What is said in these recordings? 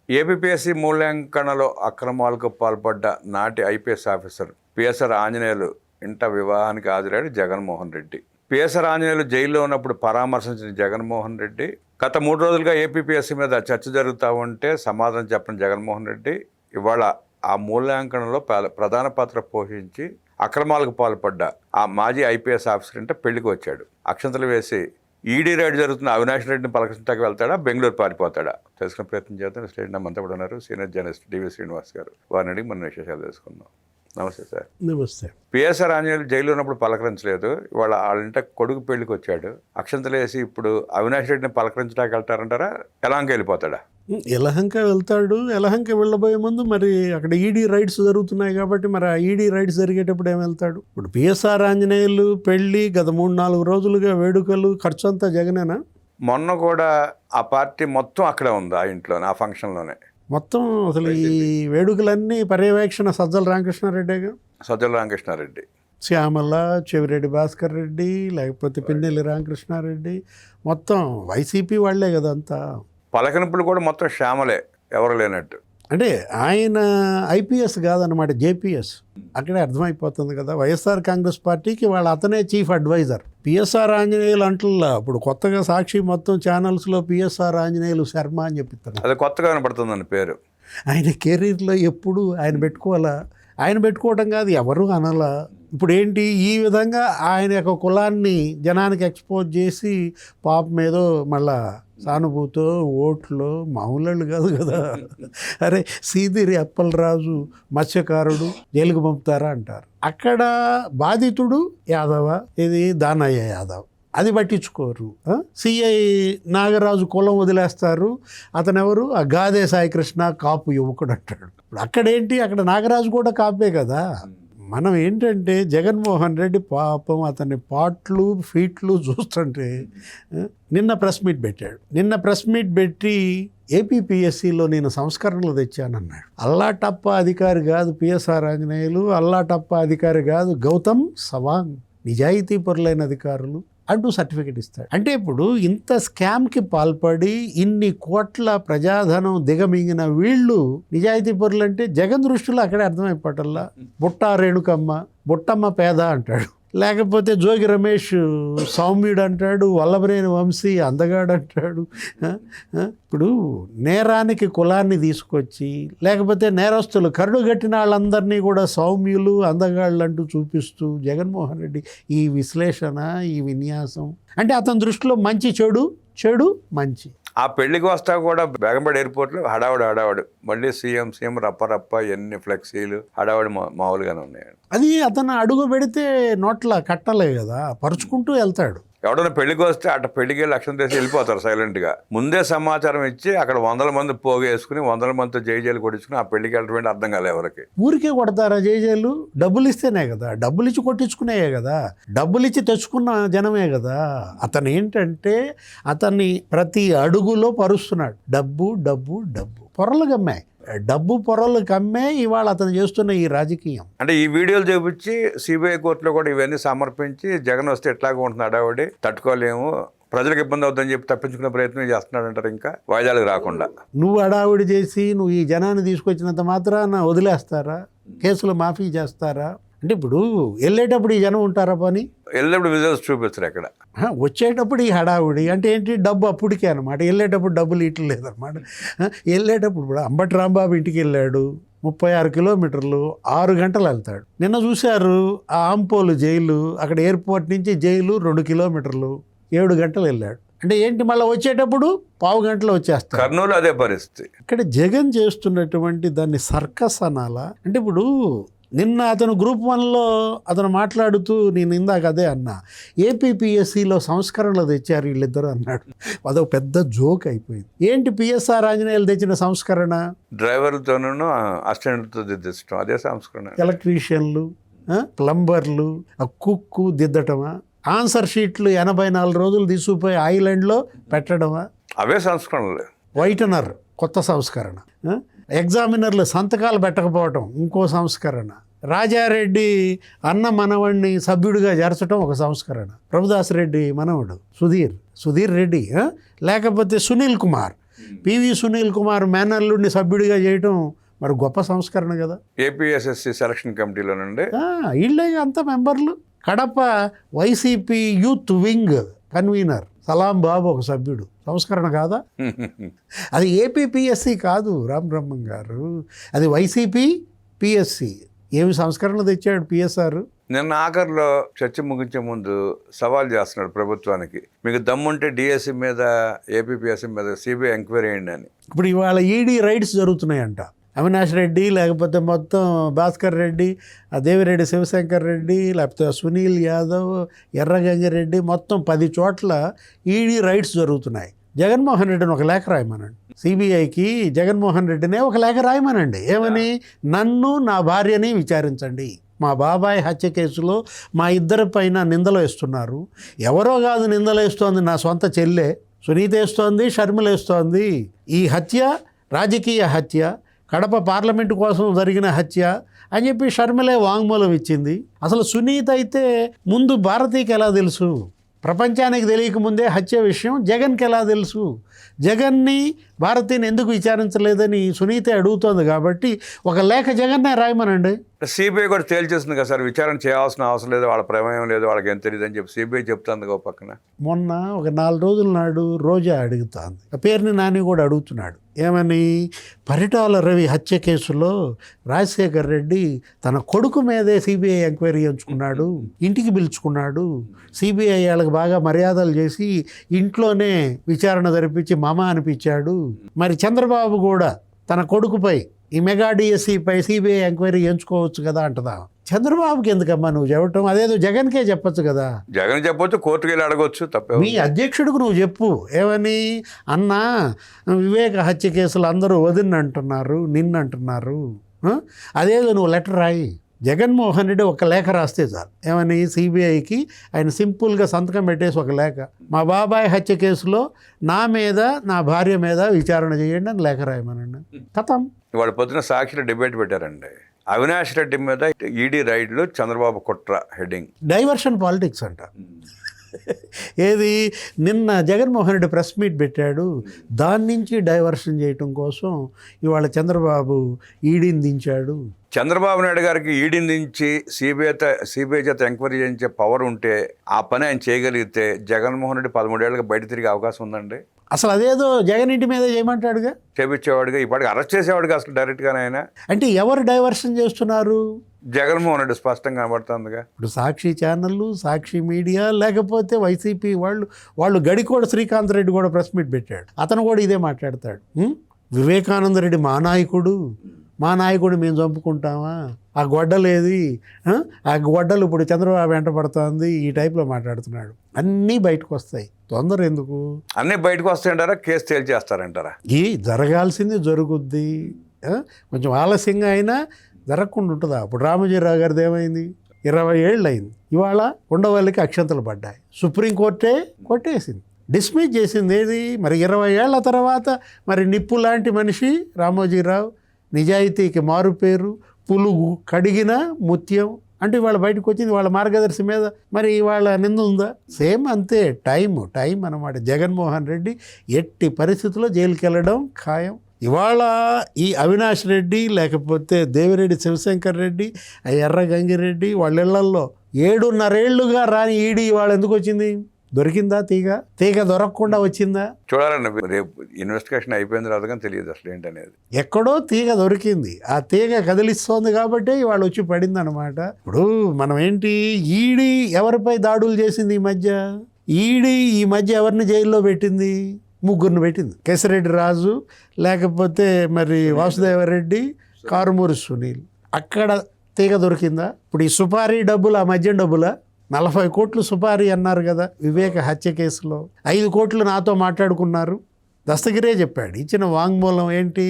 APPSC మూల్యాంకనలో అక్రమాలకు పాల్పడ్డ నాటి ఐపీఎస్ ఆఫీసర్ పిఎస్ఆర్ ఆంజనేయులు ఇంట వివాహానికి హాజరయ్యాడు జగన్మోహన్ రెడ్డి. పిఎస్ఆర్ ఆంజనేయులు జైల్లో ఉన్నప్పుడు పరామర్శించిన జగన్మోహన్ రెడ్డి గత 3 రోజులుగా ఏపీపీఎస్సీ మీద చర్చ జరుగుతూ ఉంటే సమాధానం చెప్పిన జగన్మోహన్ రెడ్డి ఇవాళ ఆ మూల్యాంకనంలో ప్రధాన పాత్ర పోషించి అక్రమాలకు పాల్పడ్డ ఆ మాజీ ఐపీఎస్ ఆఫీసర్ అంటే పెళ్లికి వచ్చాడు. అక్షంతలు వేసి ఈడీ రైడ్ జరుగుతున్న అవినాష్ రెడ్డిని పలకరించడానికి వెళ్తాడా, బెంగళూరు పారిపోతాడా? తెలుసుకునే ప్రయత్నం చేద్దాం. స్టేట్ అంతా కూడా ఉన్నారు సీనియర్ జర్నలిస్ట్ డివి శ్రీనివాస్ గారు. వారిని అడిగి మన విశేషాలు తెలుసుకుందాం. నమస్తే సార్. నమస్తే. పిఎస్ఆర్ ఆంజనేయులు జైల్లో ఉన్నప్పుడు పలకరించలేదు, ఇవాళ వాళ్ళ కొడుకు పెళ్లికి వచ్చాడు. అక్షంతలు వేసి ఇప్పుడు అవినాష్ రెడ్డిని పలకరించడానికి వెళ్తారంటారా, ఎలాంక వెళ్ళిపోతాడా? యలహంక వెళ్తాడు. యలహంక వెళ్ళబోయే ముందు మరి అక్కడ ఈడీ రైడ్స్ జరుగుతున్నాయి కాబట్టి మరి ఆ ఈడీ రైడ్స్ జరిగేటప్పుడు ఏం వెళ్తాడు? ఇప్పుడు పిఎస్ఆర్ ఆంజనేయులు పెళ్లి గత 3-4 రోజులుగా వేడుకలు ఖర్చు అంతా జగనేనా? మొన్న కూడా ఆ పార్టీ మొత్తం అక్కడే ఉంది, ఆ ఇంట్లోనే, ఆ ఫంక్షన్లోనే మొత్తం. అసలు ఈ వేడుకలన్నీ పర్యవేక్షణ సజ్జల రామకృష్ణారెడ్డిగా. సజ్జల రామకృష్ణారెడ్డి, శ్యామల, చెవిరెడ్డి భాస్కర్ రెడ్డి, లేకపోతే పిన్నెల్లి రామకృష్ణారెడ్డి, మొత్తం వైసీపీ వాళ్లే కదా అంతా. పలకనింపులు కూడా మొత్తం శ్యామలే, ఎవరు లేనట్టు. అంటే ఆయన ఐపీఎస్ కాదనమాట, జేపీఎస్. అక్కడే అర్థమైపోతుంది కదా. వైఎస్ఆర్ కాంగ్రెస్ పార్టీకి అతనే చీఫ్ అడ్వైజర్. పిఎస్ఆర్ ఆంజనేయులు అంటుల్లా ఇప్పుడు కొత్తగా సాక్షి మొత్తం ఛానల్స్లో పిఎస్ఆర్ ఆంజనేయులు శర్మ అని చెప్పిస్తారు. అది కొత్తగా కనపడుతుందండి పేరు. ఆయన కెరీర్లో ఎప్పుడు ఆయన పెట్టుకోవాలా? ఆయన పెట్టుకోవటం కాదు, ఎవరు అనలా. ఇప్పుడు ఏంటి, ఈ విధంగా ఆయన యొక్క కులాన్ని జనానికి ఎక్స్పోజ్ చేసి పాపం ఏదో మళ్ళా సానుభూతో ఓట్లు మామూలు కాదు కదా. అరే సీదిరి అప్పలరాజు మత్స్యకారుడు జైలుకు పంపుతారా అంటారు. అక్కడ బాధితుడు యాదవ, ఇది దానయ్య యాదవ్, అది పట్టించుకోరు. సిఐ నాగరాజు కులం వదిలేస్తారు. అతను ఎవరు? ఆ గాదే సాయికృష్ణ కాపు యువకుడు అంటాడు. ఇప్పుడు అక్కడేంటి, అక్కడ నాగరాజు కూడా కాపే కదా. మనం ఏంటంటే జగన్మోహన్ రెడ్డి పాపం అతని పాట్లు ఫీట్లు చూస్తుంటే నిన్న ప్రెస్ మీట్ పెట్టాడు. నిన్న ప్రెస్ మీట్ పెట్టి ఏపీపీఎస్సీలో నేను సంస్కరణలు తెచ్చానన్నాడు. అల్లాటప్ప అధికారి కాదు పిఎస్ఆర్ ఆంజనేయులు, అల్లాటప్ప అధికారి కాదు గౌతమ్ సవాంగ్, నిజాయితీ పరులైన అధికారులు అంటూ సర్టిఫికెట్ ఇస్తాడు. అంటే ఇప్పుడు ఇంత స్కామ్కి పాల్పడి ఇన్ని కోట్ల ప్రజాధనం దిగమింగిన వీళ్ళు నిజాయితీ పరులు అంటే జగన్ దృష్టిలో అక్కడే అర్థమైపోవటల్లా. బుట్టా రేణుకమ్మ, బుట్టమ్మ పేద అంటాడు. లేకపోతే జోగి రమేష్ సౌమ్యుడు అంటాడు, వల్లభనేని వంశీ అందగాడు అంటాడు. ఇప్పుడు నేరానికి కులాన్ని తీసుకొచ్చి, లేకపోతే నేరస్తులు కరుడుగట్టిన వాళ్ళందరినీ కూడా సౌమ్యులు అందగాళ్ళు అంటూ చూపిస్తూ జగన్మోహన్ రెడ్డి ఈ విశ్లేషణ, ఈ విన్యాసం అంటే అతని దృష్టిలో మంచి చెడు, చెడు మంచి. ఆ పెళ్లికి వస్తా కూడా బేగంపేట ఎయిర్పోర్ట్లో హడావుడు మళ్ళీ సీఎం రప్ప ఎన్ని ఫ్లెక్సీలు హడావుడి మామూలుగానే ఉన్నాయండి. అది అతను అడుగు పెడితే నోట్ల కట్టలే కదా, పరుచుకుంటూ వెళ్తాడు. ఎవడన్నా పెళ్లికి వస్తే అట్లా పెళ్లికి వెళ్ళి లక్ష్యం చేసి వెళ్ళిపోతారు సైలెంట్గా. ముందే సమాచారం ఇచ్చి అక్కడ 100 మంది పోగేసుకుని 100 మందితో జైలు కొట్టించుకుని ఆ పెళ్లికి వెళ్ళడం అర్థం కాలే ఎవరికి. ఊరికే కొడతారా జైలు? డబ్బులు ఇస్తేనే కదా, డబ్బులు ఇచ్చి కొట్టించుకునేయే కదా, డబ్బులు ఇచ్చి తెచ్చుకున్న జనమే కదా. అతను ఏంటంటే అతన్ని ప్రతి అడుగులో పరుస్తున్నాడు. డబ్బు డబ్బు డబ్బు, పొరలు కమ్మాయి, డబ్బు పొరలు కమ్మే ఇవాళ అతను చేస్తున్న ఈ రాజకీయం. అంటే ఈ వీడియోలు చూపించి సిబిఐ కోర్టులో కూడా ఇవన్నీ సమర్పించి జగన్ వస్తే ఎట్లాగా ఉంటుంది హడావుడి, తట్టుకోలేము, ప్రజలకు ఇబ్బంది అవుతుందని చెప్పి తప్పించుకునే ప్రయత్నం చేస్తున్నాడు అంటారు. ఇంకా వాయిదాలకు రాకుండా నువ్వు హడావుడి చేసి నువ్వు ఈ జనాన్ని తీసుకొచ్చినంత మాత్రాన వదిలేస్తారా? కేసులు మాఫీ చేస్తారా? అంటే ఇప్పుడు వెళ్ళేటప్పుడు ఈ జనం ఉంటారా? పని వెళ్ళేటప్పుడు విజువల్స్ చూపిస్తారు ఎక్కడ, వచ్చేటప్పుడు ఈ హడావుడి అంటే ఏంటి, డబ్బు అప్పటికే అనమాట. వెళ్ళేటప్పుడు డబ్బులు ఇట్లు లేదనమాట. వెళ్ళేటప్పుడు ఇప్పుడు అంబటి రాంబాబు ఇంటికి వెళ్ళాడు, 36 కిలోమీటర్లు 6 గంటలు వెళ్తాడు. నిన్న చూశారు ఆ ఆంపోలు జైలు, అక్కడ ఎయిర్పోర్ట్ నుంచి జైలు 2 కిలోమీటర్లు 7 గంటలు వెళ్ళాడు. అంటే ఏంటి, మళ్ళీ వచ్చేటప్పుడు 1/2 గంటలో వచ్చేస్తాడు. కర్నూలు అదే పరిస్థితి. ఇక్కడ జగన్ చేస్తున్నటువంటి దాన్ని సర్కస్ అనాలా? అంటే ఇప్పుడు నిన్న అతను గ్రూప్ 1లో అతను మాట్లాడుతూ నేను ఇందాక అదే అన్నా, ఏపీపీఎస్సీలో సంస్కరణలు తెచ్చారు వీళ్ళిద్దరు అన్నాడు. అదొక పెద్ద జోక్ అయిపోయింది. ఏంటి పిఎస్ఆర్ ఆంజనేయులు తెచ్చిన సంస్కరణ? డ్రైవర్లతోనూ అసిస్టెంట్తో దిద్దడం, అదే సంస్కరణ. ఎలక్ట్రీషియన్లు, ప్లంబర్లు, కుక్కు దిద్దటమా? ఆన్సర్ షీట్లు 84 రోజులు తీసుకుపోయి ఐలాండ్లో పెట్టడమా? అవే సంస్కరణలు. వైటనర్ కొత్త సంస్కరణ. ఎగ్జామినర్లు సంతకాలు పెట్టకపోవటం ఇంకో సంస్కరణ. రాజారెడ్డి అన్న మనవడిని సభ్యుడిగా చేర్చడం ఒక సంస్కరణ. ప్రభుదాస్ రెడ్డి మనవడు సుధీర్ రెడ్డి, లేకపోతే సునీల్ కుమార్ పివి సునీల్ కుమార్ మేనల్లుడిని సభ్యుడిగా చేయటం మరి గొప్ప సంస్కరణ కదా. ఏపీఎస్ఎస్సి సెలక్షన్ కమిటీలో నుండి వీళ్ళే అంత మెంబర్లు. Kadapa YCP youth wing convener Salam Babu ఒక సభ్యుడు. సంస్కరణ కాదా? అది ఏపీపీఎస్సి కాదు రామ్ బ్రహ్మం గారు, అది వైసీపీ పిఎస్సి. ఏమి సంస్కరణ తెచ్చాడు పిఎస్ఆర్? నిన్న ఆఖరిలో చర్చ ముగించే ముందు సవాల్ చేస్తున్నాడు ప్రభుత్వానికి, మీకు దమ్ముంటే డిఎస్సి మీద ఏపీపీఎస్సి మీద సిబిఐ ఎంక్వైరీ చేయండి అని. ఇప్పుడు ఇవాళ ఈడీ రైడ్స్ జరుగుతున్నాయంట. అవినాష్ రెడ్డి, లేకపోతే మొత్తం భాస్కర్ రెడ్డి, దేవిరెడ్డి శివశంకర్ రెడ్డి, లేకపోతే సునీల్ యాదవ్, ఎర్రగంగిరెడ్డి, మొత్తం 10 చోట్ల ఈడీ రైడ్స్ జరుగుతున్నాయి. జగన్మోహన్ రెడ్డిని ఒక లేఖ రాయమనండి. సిబిఐకి జగన్మోహన్ రెడ్డినే ఒక లేఖ రాయమనండి. ఏమని? నన్ను నా భార్యని విచారించండి. మా బాబాయ్ హత్య కేసులో మా ఇద్దరి పైన నిందలు వేస్తున్నారు. ఎవరో కాదు నిందలు వేస్తోంది, నా సొంత చెల్లె సునీత వేస్తోంది, షర్మిల వేస్తోంది. ఈ హత్య రాజకీయ హత్య, కడప పార్లమెంటు కోసం జరిగిన హత్య అని చెప్పి షర్మిలే వాంగ్మూలం ఇచ్చింది. అసలు సునీత అయితే ముందు భారతీకి ఎలా తెలుసు? ప్రపంచానికి తెలియకముందే హత్య విషయం జగన్కి ఎలా తెలుసు? జగన్ని భారతీని ఎందుకు విచారించలేదని సునీతే అడుగుతోంది. కాబట్టి ఒక లేఖ జగన్నే రాయమనండి. సిబిఐ కూడా తేల్చేస్తుంది కదా సార్, విచారణ చేయాల్సిన అవసరం లేదు, వాళ్ళ ప్రమేయం లేదు, వాళ్ళకి ఏం తెలియదు అని చెప్పి సిబిఐ చెప్తుంది ఒక పక్కన. మొన్న ఒక 4 రోజుల నాడు రోజా అడుగుతుంది, పేరుని నాని కూడా అడుగుతున్నాడు. ఏమని? పరిటాల రవి హత్య కేసులో రాజశేఖర్ రెడ్డి తన కొడుకు మీదే సిబిఐ ఎంక్వైరీ చేయించుకున్నాడు, ఇంటికి పిలుచుకున్నాడు. సిబిఐ వాళ్ళకి బాగా మర్యాదలు చేసి ఇంట్లోనే విచారణ జరిపించి మామ అనిపించాడు. మరి చంద్రబాబు కూడా తన కొడుకుపై ఈ మెగా డిఎస్సిపై సిబిఐ ఎంక్వైరీ చేయించుకోవచ్చు కదా అంటదా. చంద్రబాబుకి ఎందుకమ్మా నువ్వు చెప్పటం? అదేదో జగన్కే చెప్పొచ్చు కదా. జగన్ చెప్పొచ్చు, కోర్టుకి వెళ్ళి అడగొచ్చు, తప్పే. మీ అధ్యక్షుడికి నువ్వు చెప్పు. ఏమని? అన్నా, వివేక హత్య కేసులు అందరూ వదిన అంటున్నారు, నిన్నంటున్నారు. అదేదో నువ్వు లెటర్ రాయి. జగన్మోహన్ రెడ్డి ఒక లేఖ రాస్తే చాలు. ఏమని? సిబిఐకి ఆయన సింపుల్గా సంతకం పెట్టేసి ఒక లేఖ, మా బాబాయ్ హత్య కేసులో నా మీద నా భార్య మీద విచారణ చేయండి అని లేఖ రాయమనండి. కథం. ఇవాళ పొద్దున సాక్షిలో డిబేట్ పెట్టారండి, అవినాష్ రెడ్డి మీద ఈడీ రైడ్లు, చంద్రబాబు కుట్ర హెడ్డింగ్. డైవర్షన్ పాలిటిక్స్ అంట. ఏది? నిన్న జగన్మోహన్ రెడ్డి ప్రెస్ మీట్ పెట్టాడు, దాని నుంచి డైవర్షన్ చేయటం కోసం ఇవాళ చంద్రబాబు ఈడీని దించాడు. చంద్రబాబు నాయుడు గారికి ఈడీని దించి సిబిఐ చేత ఎంక్వైరీ చేయించే పవర్ ఉంటే, ఆ పని ఆయన చేయగలిగితే జగన్మోహన్ రెడ్డి 13 ఏళ్ళకి బయట తిరిగే అవకాశం ఉందండి. అసలు అదేదో జగన్ ఇంటి మీద చేయమంటాడుగా, చేపించేవాడుగా, ఇప్పటికి అరెస్ట్ చేసేవాడుగా అసలు డైరెక్ట్గానే. ఆయన అంటే ఎవరు డైవర్షన్ చేస్తున్నారు? జగన్మోహన్ రెడ్డి స్పష్టంగా కనబడుతుందిగా. ఇప్పుడు సాక్షి ఛానళ్ళు, సాక్షి మీడియా, లేకపోతే వైసీపీ వాళ్ళు గడికోడ శ్రీకాంత్ రెడ్డి కూడా ప్రెస్ మీట్ పెట్టాడు. అతను కూడా ఇదే మాట్లాడతాడు. వివేకానంద రెడ్డి మా నాయకుడు మేము చంపుకుంటామా? ఆ గొడ్డలేది? ఆ గొడ్డలు ఇప్పుడు చంద్రబాబు వెంట పడుతుంది, ఈ టైప్లో మాట్లాడుతున్నాడు. అన్నీ బయటకు వస్తాయి. తొందర ఎందుకు? అన్నీ బయటకు వస్తాయంటారా? కేసు తేల్చేస్తారంటారా? జరగాల్సింది జరుగుద్ది. కొంచెం ఆలస్యంగా అయినా జరగకుండా ఉంటుందా? ఇప్పుడు రామోజీరావు గారిది ఏమైంది? 20 ఏళ్ళు అయింది. ఇవాళ ఉండవల్లికి అక్షంతలు పడ్డాయి. సుప్రీంకోర్టే కొట్టేసింది, డిస్మిస్ చేసింది. ఏది మరి 20 ఏళ్ల తర్వాత మరి నిప్పు లాంటి మనిషి రామోజీరావు, నిజాయితీకి మారు పేరు, పులుగు కడిగిన ముత్యం అంటే ఇవాళ బయటకు వచ్చింది. వాళ్ళ మార్గదర్శి మీద మరి ఇవాళ నింద ఉందా? సేమ్ అంతే. టైం అన్నమాట. జగన్మోహన్ రెడ్డి ఎట్టి పరిస్థితుల్లో జైలుకి వెళ్ళడం ఖాయం. ఇవాళ ఈ అవినాష్ రెడ్డి, లేకపోతే దేవిరెడ్డి శివశంకర్ రెడ్డి, ఎర్రగంగిరెడ్డి వాళ్ళ ఇళ్లల్లో 7.5 ఏళ్లుగా రాని ఈడీ ఇవాళ ఎందుకు వచ్చింది? దొరికిందా? తీగ దొరకకుండా వచ్చిందా? చూడాలండి, రేపు ఇన్వెస్టిగేషన్ అయిపోయిన తర్వాత కానీ తెలియదు అసలు ఏంటనేది. ఎక్కడో తీగ దొరికింది, ఆ తీగ కదిలిస్తోంది కాబట్టి ఇవాళ వచ్చి పడింది అనమాట. ఇప్పుడు మనం ఏంటి, ఈడీ ఎవరిపై దాడులు చేసింది ఈ మధ్య ఎవరిని జైల్లో పెట్టింది? 3 పెట్టింది. కేశిరెడ్డి రాజు, లేకపోతే మరి వాసుదేవరెడ్డి, కారుమూరి సునీల్. అక్కడ తీగ దొరికిందా? ఇప్పుడు ఈ సుపారీ డబ్బులు, ఆ మద్యం డబ్బులా? 40 కోట్లు సుపారీ అన్నారు కదా వివేక హత్య కేసులో. 5 కోట్లు నాతో మాట్లాడుకున్నారు. దస్తగిరే చెప్పాడు. ఇచ్చిన వాంగ్మూలం ఏంటి?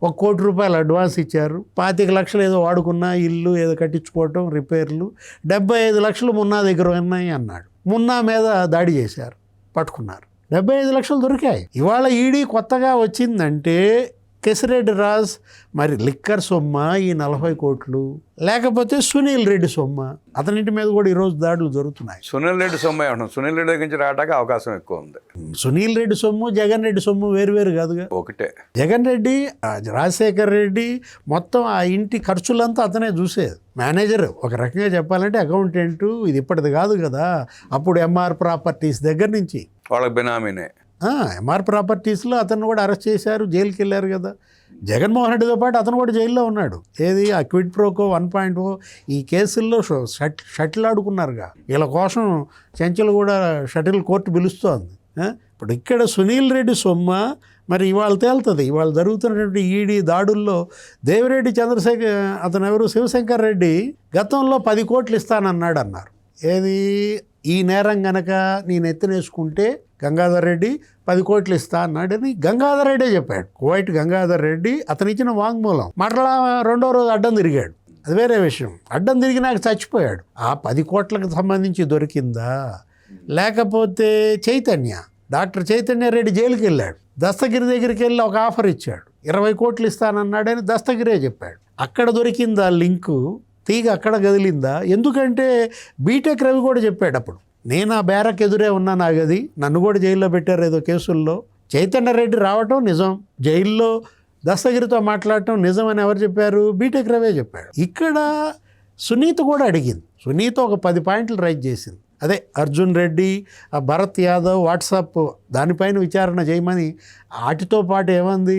1 కోటి రూపాయలు అడ్వాన్స్ ఇచ్చారు, 25 లక్షలు ఏదో వాడుకున్నా, ఇల్లు ఏదో కట్టించుకోవటం, రిపేర్లు, 75 లక్షలు మున్నా దగ్గర ఉన్నాయి అన్నాడు. మున్నా మీద దాడి చేశారు, పట్టుకున్నారు. 75 లక్షలు దొరికాయి. ఇవాళ ఈడీ కొత్తగా వచ్చిందంటే కేసిరెడ్డి రాజ్ మరి లిక్కర్ సొమ్మ ఈ 40 కోట్లు, లేకపోతే సునీల్ రెడ్డి సొమ్మ? అతనింటి మీద కూడా ఈరోజు దాడులు జరుగుతున్నాయి. సునీల్ రెడ్డి సొమ్ము ఏమంటున్నాం, సునీల్ రెడ్డి దగ్గర నుంచి రావడానికి అవకాశం ఎక్కువ ఉంది. సునీల్ రెడ్డి సొమ్ము జగన్ రెడ్డి సొమ్ము వేరు కాదుగా. ఒకటే. జగన్ రెడ్డి, రాజశేఖర్ రెడ్డి మొత్తం ఆ ఇంటి ఖర్చులంతా అతనే చూసేది. మేనేజర్ ఒక రకంగా చెప్పాలంటే అకౌంటెంట్. ఇది ఇప్పటిది కాదు కదా, అప్పుడు ఎంఆర్ ప్రాపర్టీస్ దగ్గర నుంచి వాళ్ళకి బినామీనే. ఎంఆర్ ప్రాపర్టీస్లో అతను కూడా అరెస్ట్ చేశారు, జైలుకి వెళ్ళారు కదా. జగన్మోహన్ రెడ్డితో పాటు అతను కూడా జైల్లో ఉన్నాడు. ఏది ఆ క్విడ్ ప్రోకో 1.0 ఈ కేసుల్లో షటిల్ ఆడుకున్నారుగా. వీళ్ళ కోసం చెంచలు కూడా షటిల్ కోర్టు పిలుస్తోంది. ఇప్పుడు ఇక్కడ సునీల్ రెడ్డి సొమ్మ మరి ఇవాళ తేలుతుంది. ఇవాళ జరుగుతున్నటువంటి ఈడీ దాడుల్లో దేవిరెడ్డి చంద్రశేఖర్, అతను ఎవరు, శివశంకర్ రెడ్డి గతంలో 10 కోట్లు ఇస్తానన్నాడు అన్నారు. ఏది ఈ నేరం గనక నేను ఎత్తునేసుకుంటే గంగాధర్ రెడ్డి 10 కోట్లు ఇస్తా అన్నాడని గంగాధర్ రెడ్డే చెప్పాడు. కువైట్ గంగాధర్ రెడ్డి అతను ఇచ్చిన వాంగ్మూలం. మరలా రెండో రోజు అడ్డం తిరిగాడు, అది వేరే విషయం. అడ్డం తిరిగి నాకు చచ్చిపోయాడు. ఆ 10 కోట్లకు సంబంధించి దొరికిందా? లేకపోతే చైతన్య, డాక్టర్ చైతన్య రెడ్డి జైలుకి వెళ్ళాడు. దస్తగిరి దగ్గరికి వెళ్ళి ఒక ఆఫర్ ఇచ్చాడు, 20 కోట్లు ఇస్తానన్నాడని దస్తగిరే చెప్పాడు. అక్కడ దొరికిందా లింకు? తీగ అక్కడ కదిలిందా? ఎందుకంటే బీటెక్ రవి కూడా చెప్పాడు అప్పుడు, నేను ఆ బేరకు ఎదురే ఉన్నా, నా గది, నన్ను కూడా జైల్లో పెట్టారు ఏదో కేసుల్లో. చైతన్య రెడ్డి రావటం నిజం, జైల్లో దస్తగిరితో మాట్లాడటం నిజం అని ఎవరు చెప్పారు? బీటెక్ రవే చెప్పాడు. ఇక్కడ సునీత కూడా అడిగింది. సునీత ఒక 10 పాయింట్లు రైజ్ చేసింది. అదే అర్జున్ రెడ్డి, ఆ భరత్ యాదవ్ వాట్సాప్ దానిపైన విచారణ చేయమని. వాటితో పాటు ఏమంది,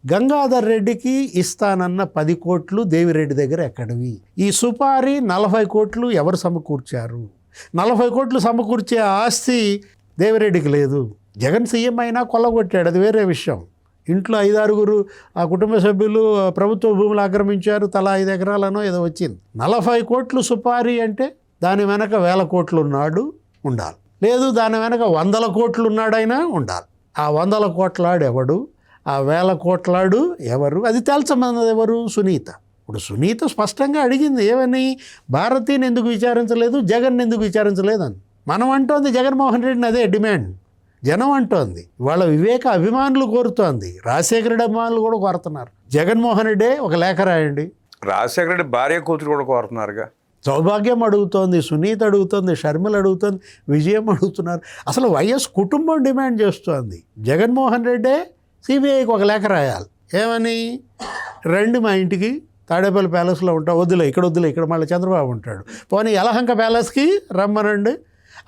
గంగాధర్ రెడ్డికి ఇస్తానన్న 10 కోట్లు దేవిరెడ్డి దగ్గర ఎక్కడివి? ఈ సుపారీ 40 కోట్లు ఎవరు సమకూర్చారు? 40 కోట్లు సమకూర్చే ఆస్తి దేవిరెడ్డికి లేదు. జగన్ సీఎం అయినా కొల్లగొట్టాడు, అది వేరే విషయం. ఇంట్లో 5-6 ఆ కుటుంబ సభ్యులు ప్రభుత్వ భూములు ఆక్రమించారు, తలా 5 ఎకరాలనో ఏదో వచ్చింది. 40 కోట్లు సుపారీ అంటే దాని వెనక 1000 కోట్లు ఉన్నాడు ఉండాలి, లేదు దాని వెనక 100 కోట్లు ఉన్నాడైనా ఉండాలి. ఆ 100 కోట్లాడు ఎవడు, ఆ 1000 కోట్లాడు ఎవరు, అది తేల్చమన్నది ఎవరు? సునీత. ఇప్పుడు సునీత స్పష్టంగా అడిగింది ఏమని, భారతీని ఎందుకు విచారించలేదు, జగన్ ఎందుకు విచారించలేదు అని. మనం అంటోంది జగన్మోహన్ రెడ్డిని అదే డిమాండ్, జనం అంటోంది. వాళ్ళ వివేక అభిమానులు కోరుతోంది, రాజశేఖర రెడ్డి అభిమానులు కూడా కోరుతున్నారు. జగన్మోహన్ రెడ్డే ఒక లేఖ రాయండి. రాజశేఖర రెడ్డి భార్య కూతురు కూడా కోరుతున్నారుగా. సౌభాగ్యం అడుగుతోంది, సునీత అడుగుతోంది, షర్మిల అడుగుతోంది, విజయం అడుగుతున్నారు. అసలు వైఎస్ కుటుంబం డిమాండ్ చేస్తోంది. జగన్మోహన్ రెడ్డే సిబిఐకి ఒక లేఖ రాయాలి. ఏమని, రండి మా ఇంటికి, తాడేపల్లి ప్యాలెస్లో ఉంటాం, వద్దులే ఇక్కడ, వద్దులే ఇక్కడ, మళ్ళీ చంద్రబాబు ఉంటాడు, పోనీ యలహంక ప్యాలెస్కి రమ్మనండి,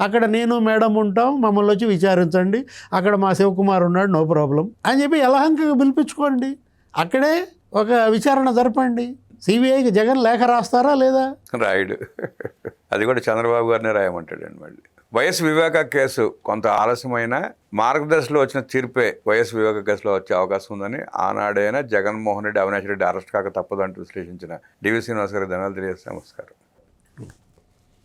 అక్కడ నేను మేడం ఉంటాం, మమ్మల్ని వచ్చి విచారించండి, అక్కడ మా శివకుమార్ ఉన్నాడు, నో ప్రాబ్లం అని చెప్పి యలహంకకి పిలిపించుకోండి, అక్కడే ఒక విచారణ జరపండి. సిబిఐకి జగన్ లేఖ రాస్తారా లేదా? రాయుడు అది కూడా చంద్రబాబు గారినే రాయమంటాడండి. మళ్ళీ వైఎస్ వివేక కేసు కొంత ఆలస్యమైన మార్గదర్శిలో వచ్చిన తీర్పే వైఎస్ వివేక కేసులో వచ్చే అవకాశం ఉందని ఆనాడైనా జగన్మోహన్ రెడ్డి, అవినాష్ రెడ్డి అరెస్ట్ కాక తప్పదంటూ విశ్లేషించిన డివి శ్రీనివాస్ గారి ధన్యవాదాలు తెలియజేస్తాను. నమస్కారం.